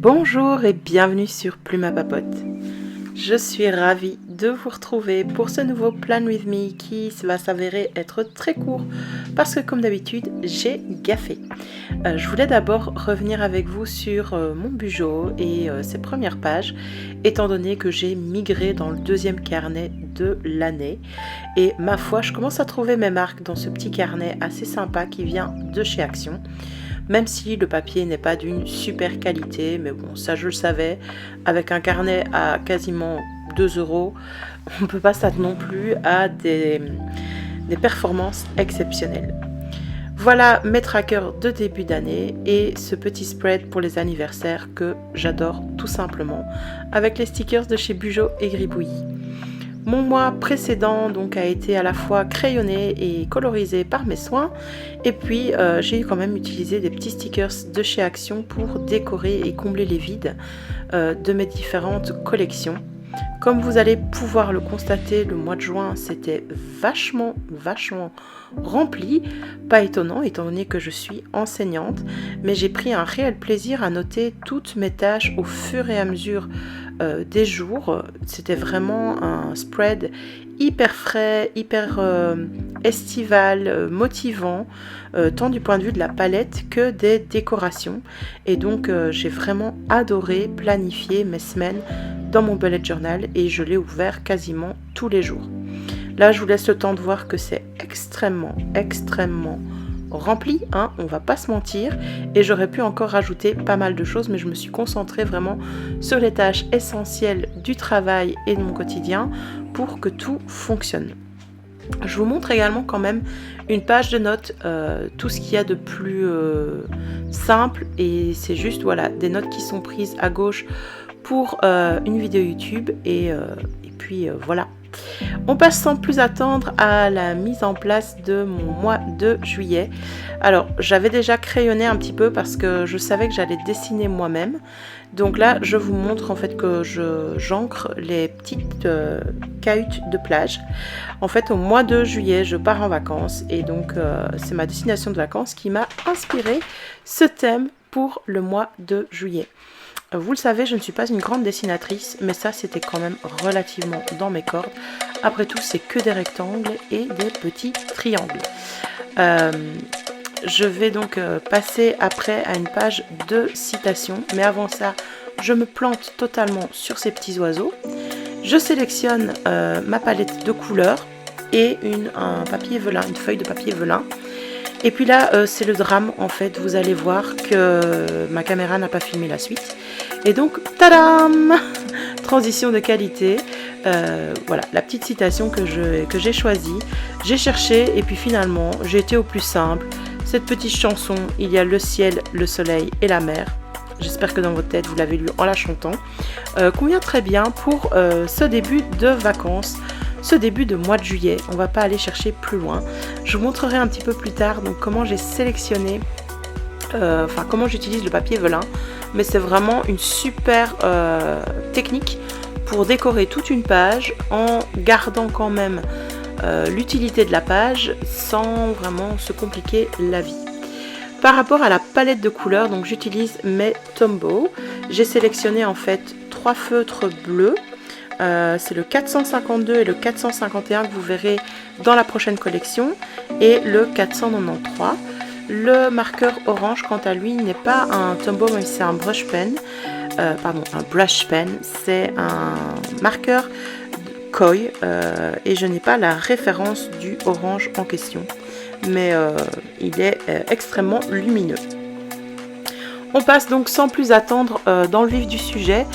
Bonjour et bienvenue sur Plume à Papote. Je suis ravie de vous retrouver pour ce nouveau Plan With Me qui va s'avérer être très court parce que comme d'habitude j'ai gaffé. Je voulais d'abord revenir avec vous sur mon Bugeot et ses premières pages étant donné que j'ai migré dans le deuxième carnet de l'année et ma foi je commence à trouver mes marques dans ce petit carnet assez sympa qui vient de chez Action. Même si le papier n'est pas d'une super qualité, mais bon, ça je le savais, avec un carnet à quasiment 2 €, on ne peut pas s'attendre non plus à des performances exceptionnelles. Voilà mes trackers de début d'année et ce petit spread pour les anniversaires que j'adore tout simplement, avec les stickers de chez Bugeot et Gribouillis. Mon mois précédent donc a été à la fois crayonné et colorisé par mes soins et puis j'ai quand même utilisé des petits stickers de chez Action pour décorer et combler les vides de mes différentes collections. Comme vous allez pouvoir le constater, le mois de juin c'était vachement rempli, pas étonnant étant donné que je suis enseignante, mais j'ai pris un réel plaisir à noter toutes mes tâches au fur et à mesure des jours. C'était vraiment un spread hyper frais, hyper estival, motivant, tant du point de vue de la palette que des décorations. Et donc j'ai vraiment adoré planifier mes semaines dans mon bullet journal et je l'ai ouvert quasiment tous les jours. Là, je vous laisse le temps de voir que c'est extrêmement rempli, hein, on va pas se mentir, et j'aurais pu encore rajouter pas mal de choses, mais je me suis concentrée vraiment sur les tâches essentielles du travail et de mon quotidien pour que tout fonctionne. Je vous montre également quand même une page de notes, tout ce qu'il y a de plus simple, et c'est juste voilà des notes qui sont prises à gauche pour une vidéo YouTube et puis voilà. On passe sans plus attendre à la mise en place de mon mois de juillet. Alors j'avais déjà crayonné un petit peu parce que je savais que j'allais dessiner moi-même. Donc là je vous montre en fait que j'encre les petites cahutes de plage. En fait au mois de juillet je pars en vacances et donc c'est ma destination de vacances qui m'a inspiré ce thème pour le mois de juillet. Vous le savez, je ne suis pas une grande dessinatrice, mais ça c'était quand même relativement dans mes cordes. Après tout, c'est que des rectangles et des petits triangles. Je vais donc passer après à une page de citations, mais avant ça, je me plante totalement sur ces petits oiseaux. Je sélectionne ma palette de couleurs et un papier velin, une feuille de papier velin. Et puis là, c'est le drame en fait, vous allez voir que ma caméra n'a pas filmé la suite. Et donc, tadam! Transition de qualité. Voilà, la petite citation que j'ai choisie. J'ai cherché et puis finalement, j'ai été au plus simple. Cette petite chanson, il y a le ciel, le soleil et la mer. J'espère que dans votre tête, vous l'avez lu en la chantant. Convient très bien pour ce début de vacances. Ce début de mois de juillet, on va pas aller chercher plus loin. Je vous montrerai un petit peu plus tard donc comment j'ai sélectionné, comment j'utilise le papier velin, mais c'est vraiment une super technique pour décorer toute une page en gardant quand même l'utilité de la page sans vraiment se compliquer la vie. Par rapport à la palette de couleurs, donc j'utilise mes Tombow. J'ai sélectionné en fait 3 feutres bleus. C'est le 452 et le 451 que vous verrez dans la prochaine collection et le 493. Le marqueur orange quant à lui n'est pas un Tombow mais c'est un brush pen, un brush pen, c'est un marqueur Koi et je n'ai pas la référence du orange en question mais il est extrêmement lumineux. On passe donc sans plus attendre dans le vif du sujet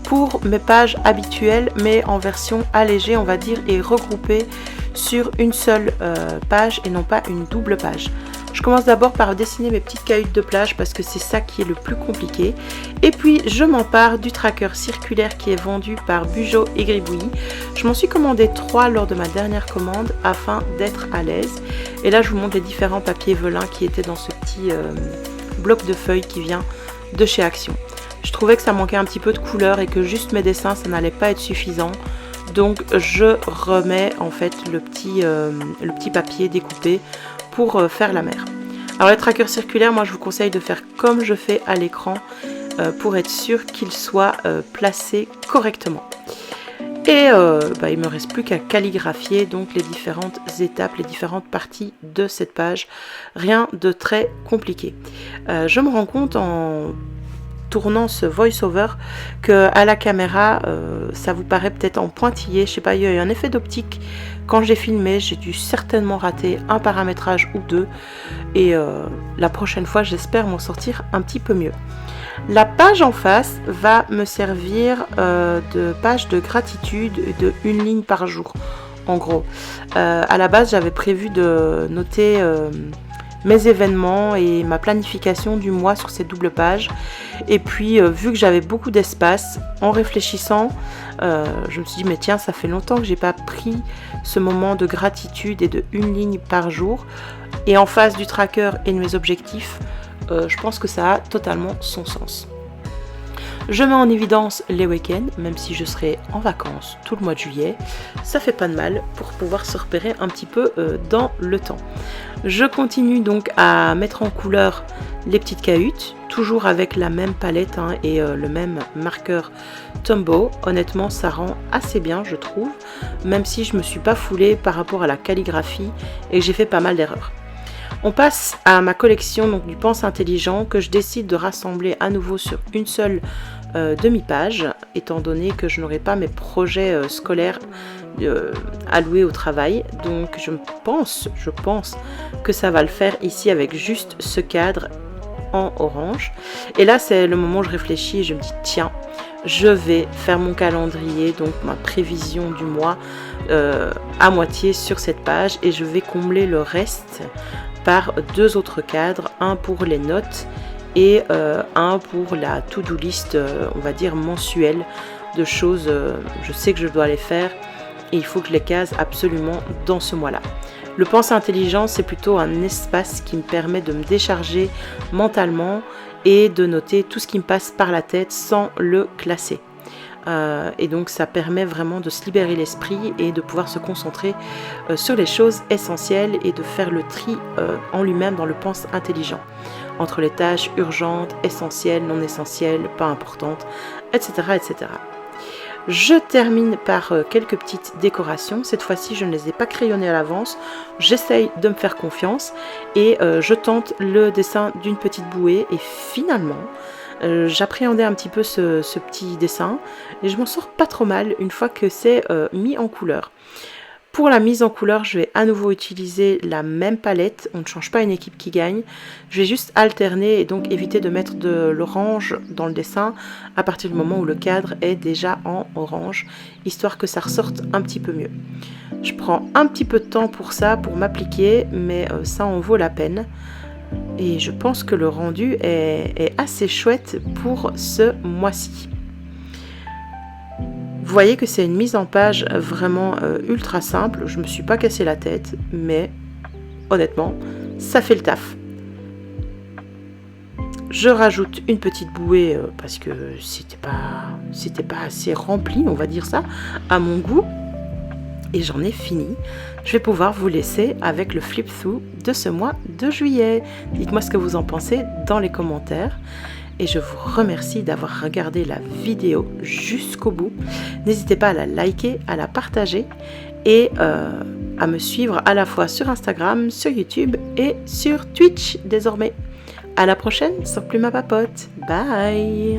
pour mes pages habituelles mais en version allégée on va dire et regroupées sur une seule page et non pas une double page. Je commence d'abord par dessiner mes petites cahutes de plage parce que c'est ça qui est le plus compliqué et puis je m'empare du tracker circulaire qui est vendu par Bugeot et Gribouillis. Je m'en suis commandé 3 lors de ma dernière commande afin d'être à l'aise et là je vous montre les différents papiers velins qui étaient dans ce petit bloc de feuilles qui vient de chez Action. Je trouvais que ça manquait un petit peu de couleur et que juste mes dessins ça n'allait pas être suffisant. Donc je remets en fait le petit papier découpé pour faire la mer. Alors les trackers circulaires, moi je vous conseille de faire comme je fais à l'écran pour être sûr qu'il soit placé correctement. Et il me reste plus qu'à calligraphier donc les différentes étapes, les différentes parties de cette page. Rien de très compliqué. Je me rends compte en tournant ce voice-over que à la caméra ça vous paraît peut-être en pointillé, je sais pas, il y a eu un effet d'optique quand j'ai filmé, j'ai dû certainement rater un paramétrage ou deux et la prochaine fois j'espère m'en sortir un petit peu mieux. La page en face va me servir de page de gratitude de une ligne par jour en gros. À la base j'avais prévu de noter mes événements et ma planification du mois sur cette double page. Et puis vu que j'avais beaucoup d'espace, en réfléchissant, je me suis dit mais tiens, ça fait longtemps que j'ai pas pris ce moment de gratitude et de une ligne par jour. Et en face du tracker et de mes objectifs, je pense que ça a totalement son sens. Je mets en évidence les week-ends, même si je serai en vacances tout le mois de juillet. Ça fait pas de mal pour pouvoir se repérer un petit peu dans le temps. Je continue donc à mettre en couleur les petites cahutes, toujours avec la même palette et le même marqueur Tombow. Honnêtement, ça rend assez bien, je trouve, même si je me suis pas foulée par rapport à la calligraphie et que j'ai fait pas mal d'erreurs. On passe à ma collection donc, du Pense Intelligent que je décide de rassembler à nouveau sur une seule demi-page, étant donné que je n'aurai pas mes projets scolaires alloués au travail. Donc je pense que ça va le faire ici avec juste ce cadre en orange. Et là c'est le moment où je réfléchis et je me dis tiens, je vais faire mon calendrier, donc ma prévision du mois à moitié sur cette page et je vais combler le reste par deux autres cadres, un pour les notes et un pour la to-do list, on va dire mensuelle de choses, je sais que je dois les faire et il faut que je les case absolument dans ce mois-là. Le Pense Intelligent, c'est plutôt un espace qui me permet de me décharger mentalement et de noter tout ce qui me passe par la tête sans le classer. Et donc ça permet vraiment de se libérer l'esprit et de pouvoir se concentrer sur les choses essentielles et de faire le tri en lui-même dans le Pense Intelligent entre les tâches urgentes, essentielles, non essentielles, pas importantes, etc. etc. Je termine par quelques petites décorations. Cette fois-ci, je ne les ai pas crayonnées à l'avance. J'essaye de me faire confiance et je tente le dessin d'une petite bouée et finalement, j'appréhendais un petit peu ce petit dessin et je m'en sors pas trop mal une fois que c'est mis en couleur. Pour la mise en couleur, je vais à nouveau utiliser la même palette. On ne change pas une équipe qui gagne. Je vais juste alterner et donc éviter de mettre de l'orange dans le dessin à partir du moment où le cadre est déjà en orange, histoire que ça ressorte un petit peu mieux. Je prends un petit peu de temps pour ça, pour m'appliquer, mais ça en vaut la peine. Et je pense que le rendu est assez chouette pour ce mois-ci. Vous voyez que c'est une mise en page vraiment ultra simple. Je ne me suis pas cassé la tête, mais honnêtement, ça fait le taf. Je rajoute une petite bouée parce que c'était pas assez rempli, on va dire ça, à mon goût. Et j'en ai fini. Je vais pouvoir vous laisser avec le flip through de ce mois de juillet. Dites-moi ce que vous en pensez dans les commentaires. Et je vous remercie d'avoir regardé la vidéo jusqu'au bout. N'hésitez pas à la liker, à la partager et à me suivre à la fois sur Instagram, sur YouTube et sur Twitch désormais. À la prochaine sur Plume à Papote. Bye!